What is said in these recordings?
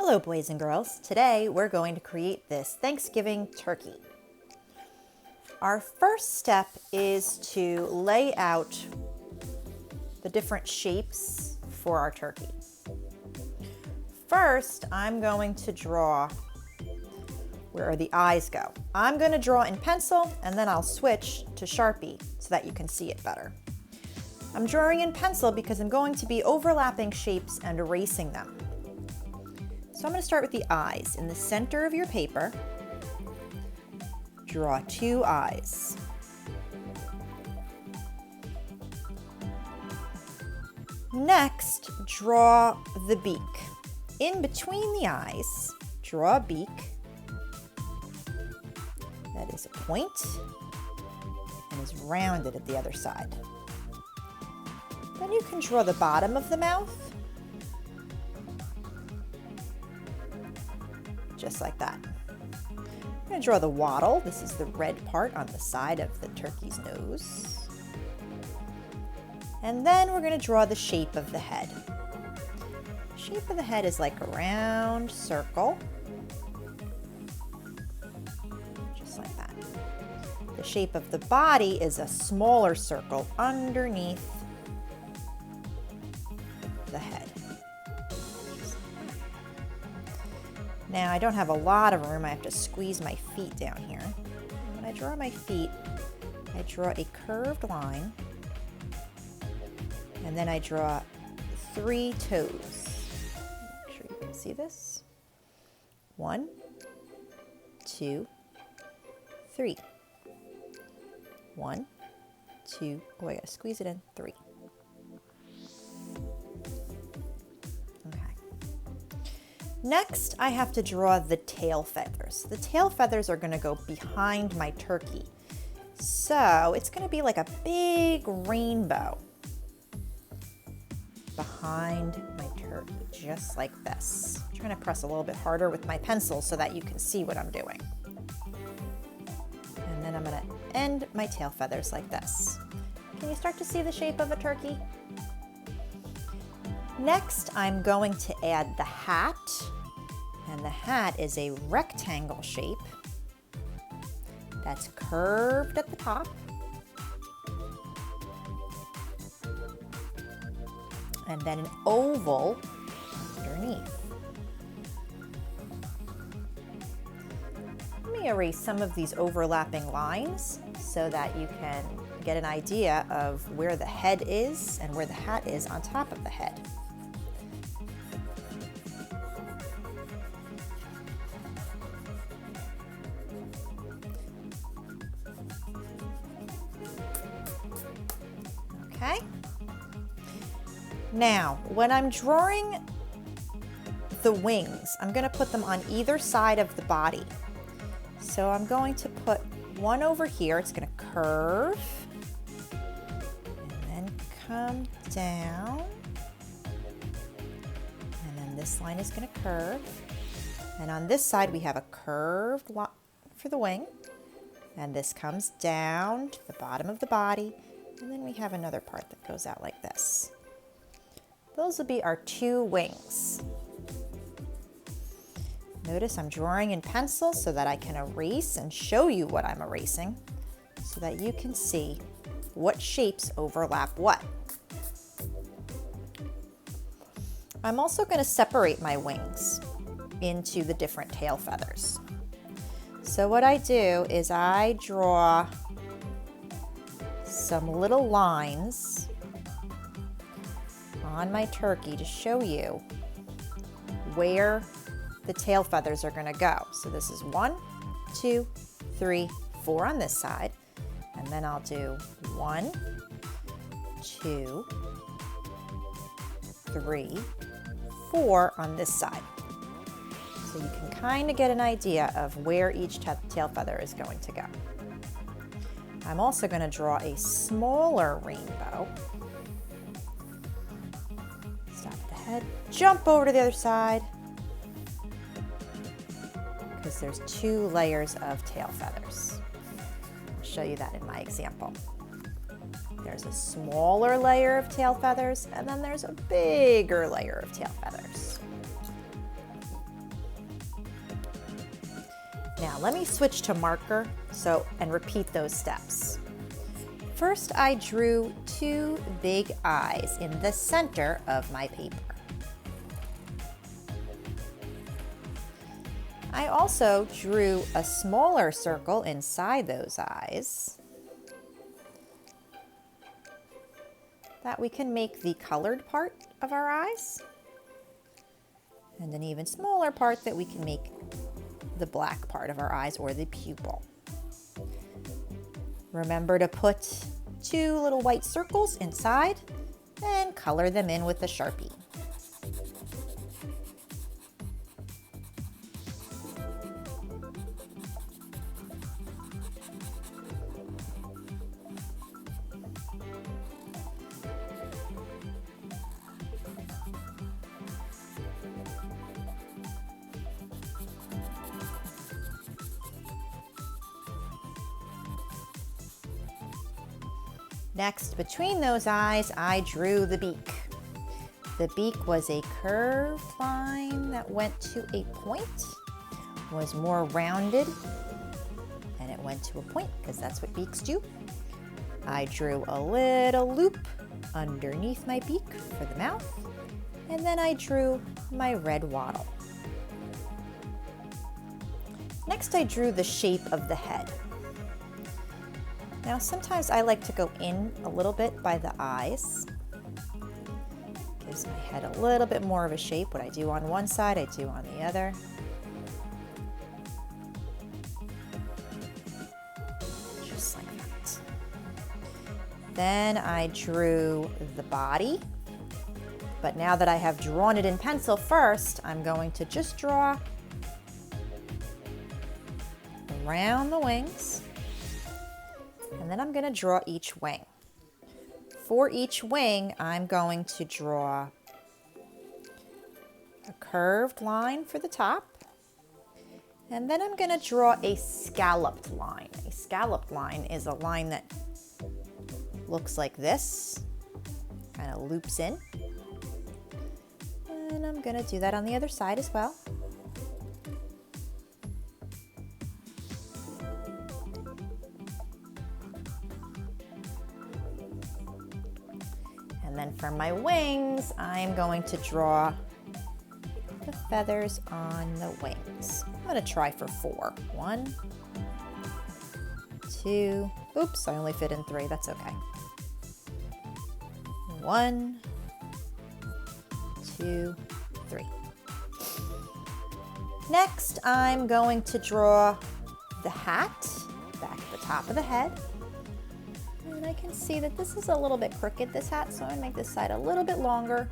Hello boys and girls, today we're going to create this Thanksgiving turkey. Our first step is to lay out the different shapes for our turkey. First, I'm going to draw where the eyes go. I'm going to draw in pencil and then I'll switch to Sharpie so that you can see it better. I'm drawing in pencil because I'm going to be overlapping shapes and erasing them. So I'm going to start with the eyes. In the center of your paper, draw two eyes. Next, draw the beak. In between the eyes, draw a beak. That is a point and is rounded at the other side. Then you can draw the bottom of the mouth, just like that. I'm going to draw the wattle. This is the red part on the side of the turkey's nose. And then we're going to draw the shape of the head. The shape of the head is like a round circle, just like that. The shape of the body is a smaller circle underneath the head. Now I don't have a lot of room, I have to squeeze my feet down here. When I draw my feet, I draw a curved line, and then I draw 3 toes. Make sure you can see this. 1, 2, 3. 1, 2, oh I gotta squeeze it in, 3. Next, I have to draw the tail feathers. The tail feathers are going to go behind my turkey. So it's going to be like a big rainbow behind my turkey, just like this. I'm trying to press a little bit harder with my pencil so that you can see what I'm doing. And then I'm going to end my tail feathers like this. Can you start to see the shape of a turkey? Next, I'm going to add the hat. And the hat is a rectangle shape that's curved at the top and then an oval underneath. Let me erase some of these overlapping lines so that you can get an idea of where the head is and where the hat is on top of the head. Okay. Now, when I'm drawing the wings, I'm going to put them on either side of the body. So I'm going to put one over here. It's going to curve and then come down. And then this line is going to curve. And on this side, we have a curved line for the wing. And this comes down to the bottom of the body. And then we have another part that goes out like this. Those will be our 2 wings. Notice I'm drawing in pencil so that I can erase and show you what I'm erasing so that you can see what shapes overlap what. I'm also going to separate my wings into the different tail feathers. So what I do is I draw some little lines on my turkey to show you where the tail feathers are going to go. So this is 1, 2, 3, 4 on this side, and then I'll do 1, 2, 3, 4 on this side. So you can kind of get an idea of where each tail feather is going to go. I'm also going to draw a smaller rainbow. Stop at the head, jump over to the other side, because there's 2 layers of tail feathers. I'll show you that in my example. There's a smaller layer of tail feathers, and then there's a bigger layer of tail feathers. Now let me switch to marker and repeat those steps. First, I drew 2 big eyes in the center of my paper. I also drew a smaller circle inside those eyes that we can make the colored part of our eyes, and an even smaller part that we can make the black part of our eyes, or the pupil. Remember to put 2 little white circles inside and color them in with a Sharpie. Next, between those eyes, I drew the beak. The beak was a curved line that went to a point, was more rounded, and it went to a point because that's what beaks do. I drew a little loop underneath my beak for the mouth, and then I drew my red wattle. Next, I drew the shape of the head. Now, sometimes I like to go in a little bit by the eyes. Gives my head a little bit more of a shape. What I do on one side, I do on the other. Just like that. Then I drew the body. But now that I have drawn it in pencil first, I'm going to just draw around the wings. And then I'm going to draw each wing. For each wing, I'm going to draw a curved line for the top. And then I'm going to draw a scalloped line. A scalloped line is a line that looks like this, kind of loops in. And I'm going to do that on the other side as well. And then for my wings, I'm going to draw the feathers on the wings. I'm going to try for 4. 1, 2, oops, I only fit in 3, that's okay. 1, 2, 3. Next, I'm going to draw the hat back at the top of the head. And I can see that this is a little bit crooked, this hat, so I'm going to make this side a little bit longer.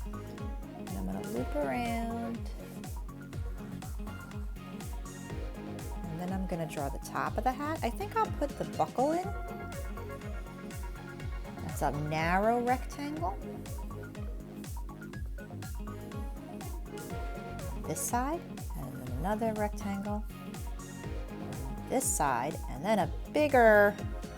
And I'm going to loop around. And then I'm going to draw the top of the hat. I think I'll put the buckle in. That's a narrow rectangle. This side, and then another rectangle on this side, and then a bigger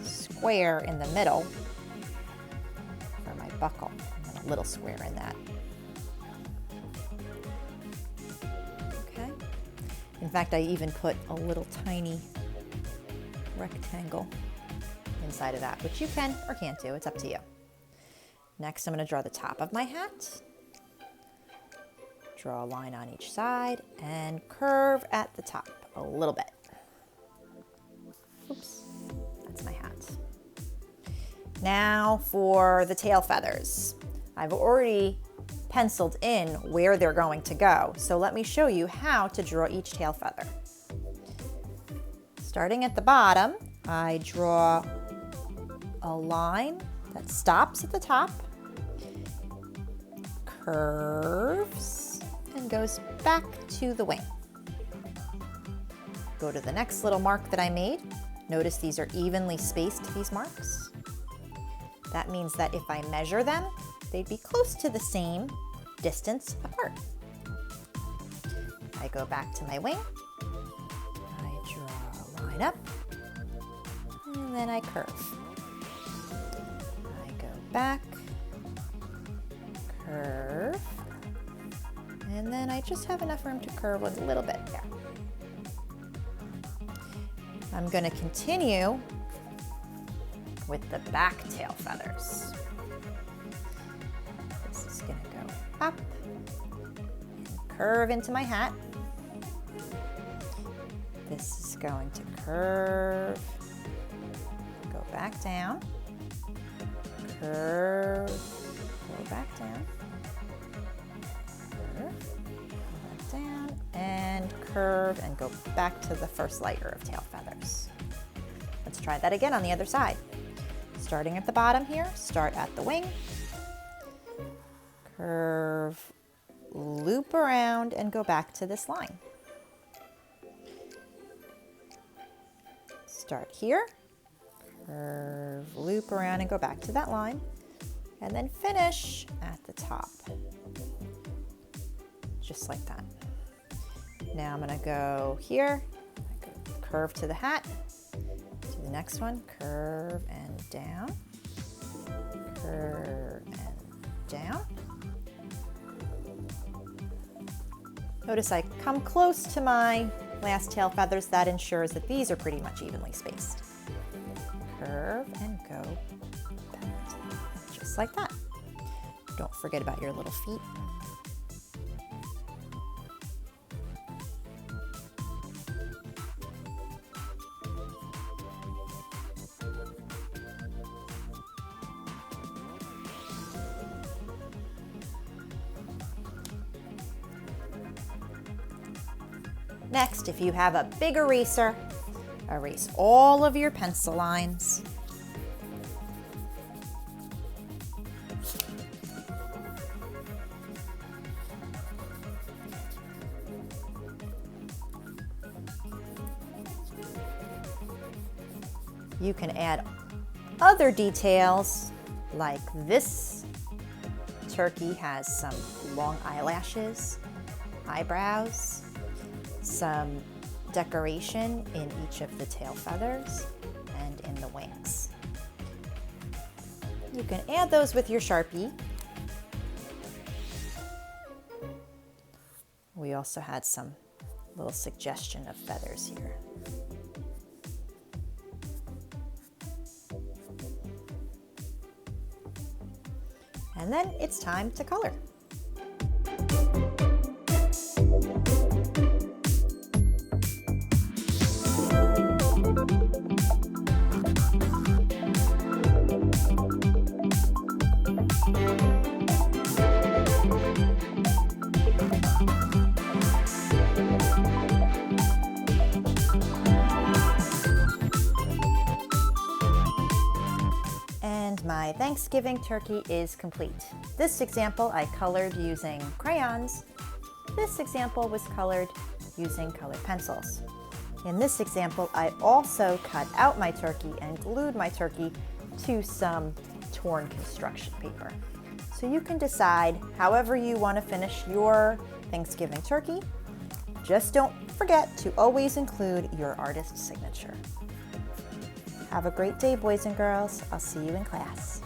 square in the middle for my buckle, and then a little square in that. Okay. In fact, I even put a little tiny rectangle inside of that, which you can or can't do, it's up to you. Next, I'm going to draw the top of my hat. Draw a line on each side and curve at the top a little bit. Oops, that's my hat. Now for the tail feathers. I've already penciled in where they're going to go, so let me show you how to draw each tail feather. Starting at the bottom, I draw a line that stops at the top, curves, and goes back to the wing. Go to the next little mark that I made. Notice these are evenly spaced, these marks. That means that if I measure them, they'd be close to the same distance apart. I go back to my wing. I draw a line up, and then I curve. I go back, curve, and then I just have enough room to curve a little bit there. I'm going to continue with the back tail feathers. This is going to go up and curve into my hat. This is going to curve, go back down, curve, go back down, curve, go back down, and curve, and go back to the first layer of tail feathers. Let's try that again on the other side. Starting at the bottom here, start at the wing, curve, loop around, and go back to this line. Start here, curve, loop around, and go back to that line, and then finish at the top, just like that. Now I'm going to go here, curve to the hat, to the next one, curve and down, curve and down. Notice I come close to my last tail feathers. That ensures that these are pretty much evenly spaced. Curve and go back, just like that. Don't forget about your little feet. Next, if you have a big eraser, erase all of your pencil lines. You can add other details, like this turkey has some long eyelashes, eyebrows, some decoration in each of the tail feathers and in the wings. You can add those with your Sharpie. We also had some little suggestion of feathers here. And then it's time to color. My Thanksgiving turkey is complete. This example I colored using crayons. This example was colored using colored pencils. In this example, I also cut out my turkey and glued my turkey to some torn construction paper. So you can decide however you want to finish your Thanksgiving turkey. Just don't forget to always include your artist's signature. Have a great day, boys and girls. I'll see you in class.